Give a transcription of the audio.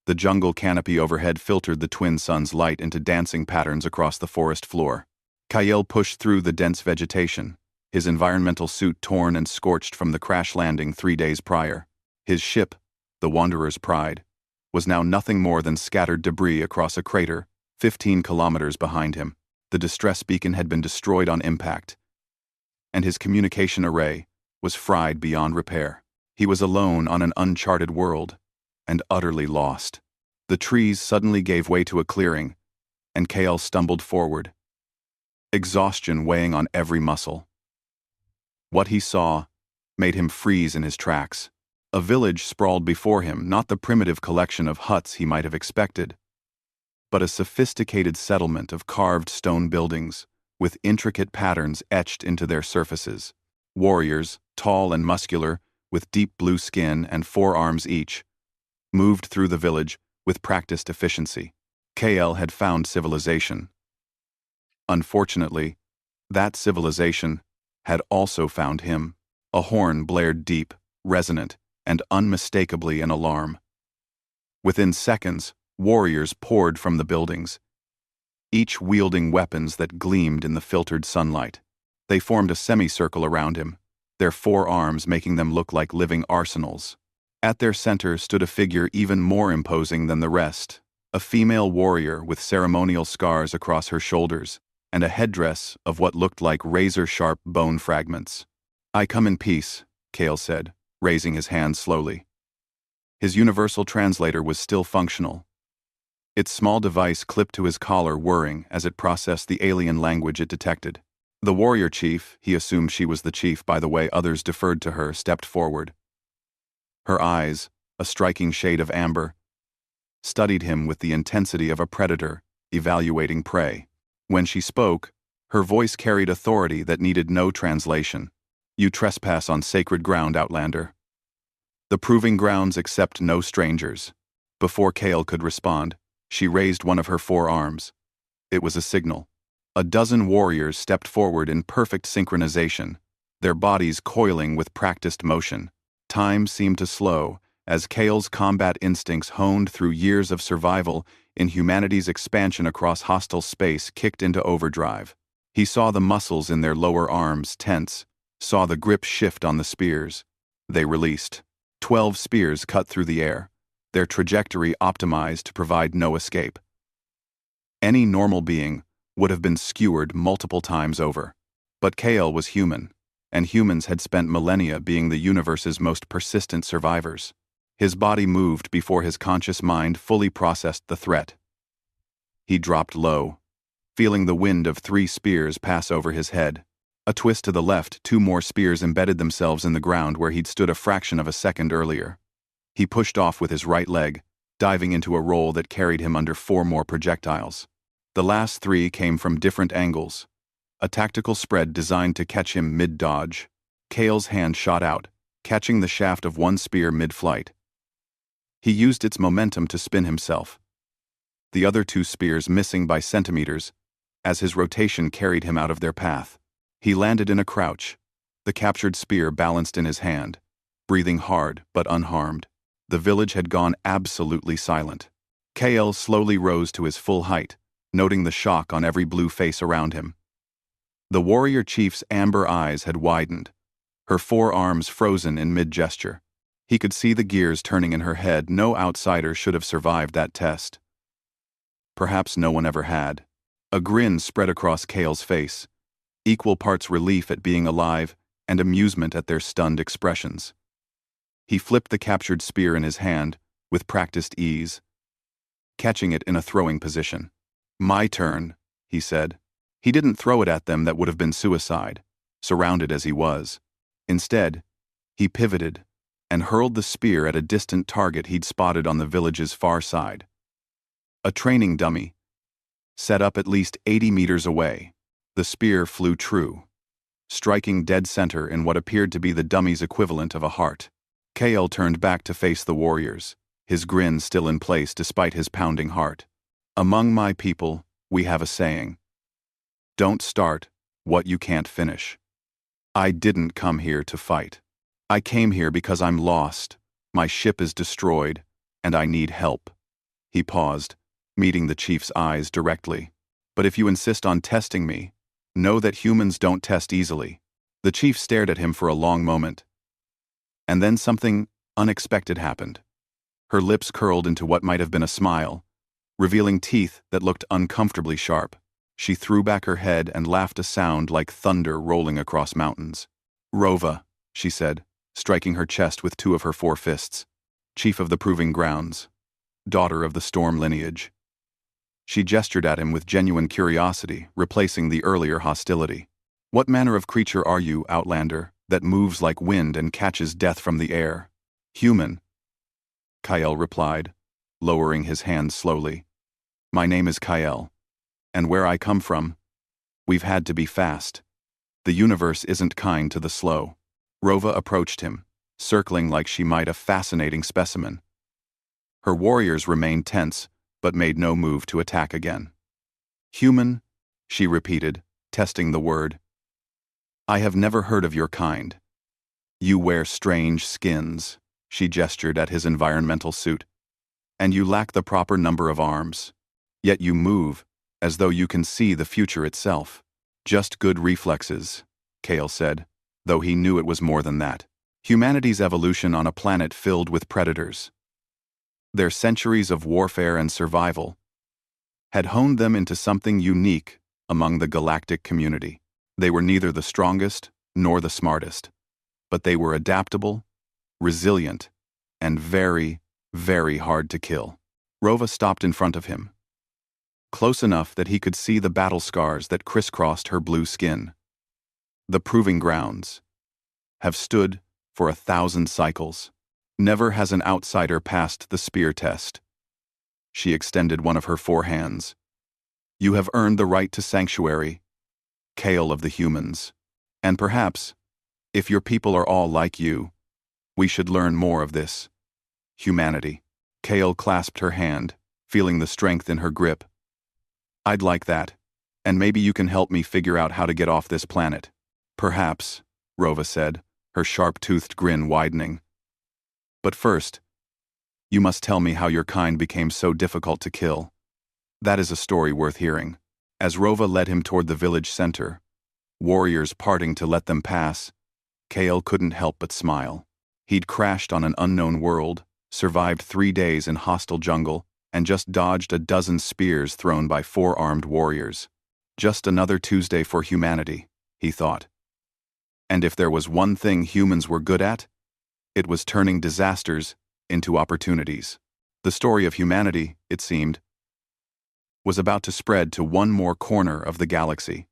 The jungle canopy overhead filtered the twin suns' light into dancing patterns across the forest floor. Kyle pushed through the dense vegetation, his environmental suit torn and scorched from the crash landing 3 days prior. His ship, the Wanderer's Pride, was now nothing more than scattered debris across a crater 15 kilometers behind him. The distress beacon had been destroyed on impact, and his communication array was fried beyond repair. He was alone on an uncharted world, and utterly lost. The trees suddenly gave way to a clearing, and Kale stumbled forward, exhaustion weighing on every muscle. What he saw made him freeze in his tracks. A village sprawled before him, not the primitive collection of huts he might have expected, but a sophisticated settlement of carved stone buildings, with intricate patterns etched into their surfaces. Warriors, tall and muscular, with deep blue skin and 4 arms each, moved through the village with practiced efficiency. Kale had found civilization. Unfortunately, that civilization had also found him. A horn blared deep, resonant, and unmistakably an alarm. Within seconds, warriors poured from the buildings, each wielding weapons that gleamed in the filtered sunlight. They formed a semicircle around him, their 4 arms making them look like living arsenals. At their center stood a figure even more imposing than the rest, a female warrior with ceremonial scars across her shoulders and a headdress of what looked like razor-sharp bone fragments. "I come in peace," Kale said, raising his hand slowly. His universal translator was still functional, its small device clipped to his collar whirring as it processed the alien language it detected. The warrior chief, he assumed she was the chief by the way others deferred to her, stepped forward. Her eyes, a striking shade of amber, studied him with the intensity of a predator evaluating prey. When she spoke, her voice carried authority that needed no translation. "You trespass on sacred ground, Outlander. The proving grounds accept no strangers." Before Kale could respond, she raised one of her 4 arms. It was a signal. A dozen warriors stepped forward in perfect synchronization, their bodies coiling with practiced motion. Time seemed to slow as Kale's combat instincts, honed through years of survival in humanity's expansion across hostile space, kicked into overdrive. He saw the muscles in their lower arms tense, saw the grip shift on the spears. They released. 12 spears cut through the air, their trajectory optimized to provide no escape. Any normal being would have been skewered multiple times over. But Kale was human, and humans had spent millennia being the universe's most persistent survivors. His body moved before his conscious mind fully processed the threat. He dropped low, feeling the wind of 3 spears pass over his head. A twist to the left, 2 more spears embedded themselves in the ground where he'd stood a fraction of a second earlier. He pushed off with his right leg, diving into a roll that carried him under 4 more projectiles. The last 3 came from different angles, a tactical spread designed to catch him mid-dodge. Kale's hand shot out, catching the shaft of one spear mid-flight. He used its momentum to spin himself, the other 2 spears missing by centimeters as his rotation carried him out of their path. He landed in a crouch, the captured spear balanced in his hand, breathing hard but unharmed. The village had gone absolutely silent. Kale slowly rose to his full height, noting the shock on every blue face around him. The warrior chief's amber eyes had widened, her 4 arms frozen in mid-gesture. He could see the gears turning in her head. No outsider should have survived that test. Perhaps no one ever had. A grin spread across Kale's face, equal parts relief at being alive and amusement at their stunned expressions. He flipped the captured spear in his hand with practiced ease, catching it in a throwing position. "My turn," he said. He didn't throw it at them, that would have been suicide, surrounded as he was. Instead, he pivoted and hurled the spear at a distant target he'd spotted on the village's far side. A training dummy, set up at least 80 meters away. The spear flew true, striking dead center in what appeared to be the dummy's equivalent of a heart. Kale turned back to face the warriors, his grin still in place despite his pounding heart. "Among my people, we have a saying. Don't start what you can't finish. I didn't come here to fight. I came here because I'm lost, my ship is destroyed, and I need help. He paused, meeting the chief's eyes directly. But if you insist on testing me, know that humans don't test easily. The chief stared at him for a long moment. And then something unexpected happened. Her lips curled into what might have been a smile, revealing teeth that looked uncomfortably sharp. She threw back her head and laughed a sound like thunder rolling across mountains. "Rova," she said, striking her chest with two of her 4 fists. "Chief of the Proving Grounds, daughter of the Storm lineage." She gestured at him with genuine curiosity, replacing the earlier hostility. "What manner of creature are you, Outlander, that moves like wind and catches death from the air?" "Human," Kyle replied, lowering his hand slowly. "My name is Kyle, and where I come from, we've had to be fast. The universe isn't kind to the slow." Rova approached him, circling like she might a fascinating specimen. Her warriors remained tense, but made no move to attack again. "Human," she repeated, testing the word. "I have never heard of your kind. You wear strange skins," she gestured at his environmental suit. "And you lack the proper number of arms. Yet you move, as though you can see the future itself." "Just good reflexes," Kale said, though he knew it was more than that. Humanity's evolution on a planet filled with predators. Their centuries of warfare and survival had honed them into something unique among the galactic community. They were neither the strongest nor the smartest, but they were adaptable, resilient, and very, very hard to kill. Rova stopped in front of him, close enough that he could see the battle scars that crisscrossed her blue skin. "The Proving Grounds have stood for 1,000 cycles. Never has an outsider passed the spear test." She extended one of her 4 hands. "You have earned the right to sanctuary, Kale of the humans. And perhaps, if your people are all like you, we should learn more of this humanity." Kale clasped her hand, feeling the strength in her grip. "I'd like that, and maybe you can help me figure out how to get off this planet." "Perhaps," Rova said, her sharp-toothed grin widening. "But first, you must tell me how your kind became so difficult to kill. That is a story worth hearing." As Rova led him toward the village center, warriors parting to let them pass, Kale couldn't help but smile. He'd crashed on an unknown world, survived 3 days in hostile jungle, and just dodged a dozen spears thrown by 4-armed warriors. Just another Tuesday for humanity, he thought. And if there was one thing humans were good at, it was turning disasters into opportunities. The story of humanity, it seemed, was about to spread to one more corner of the galaxy.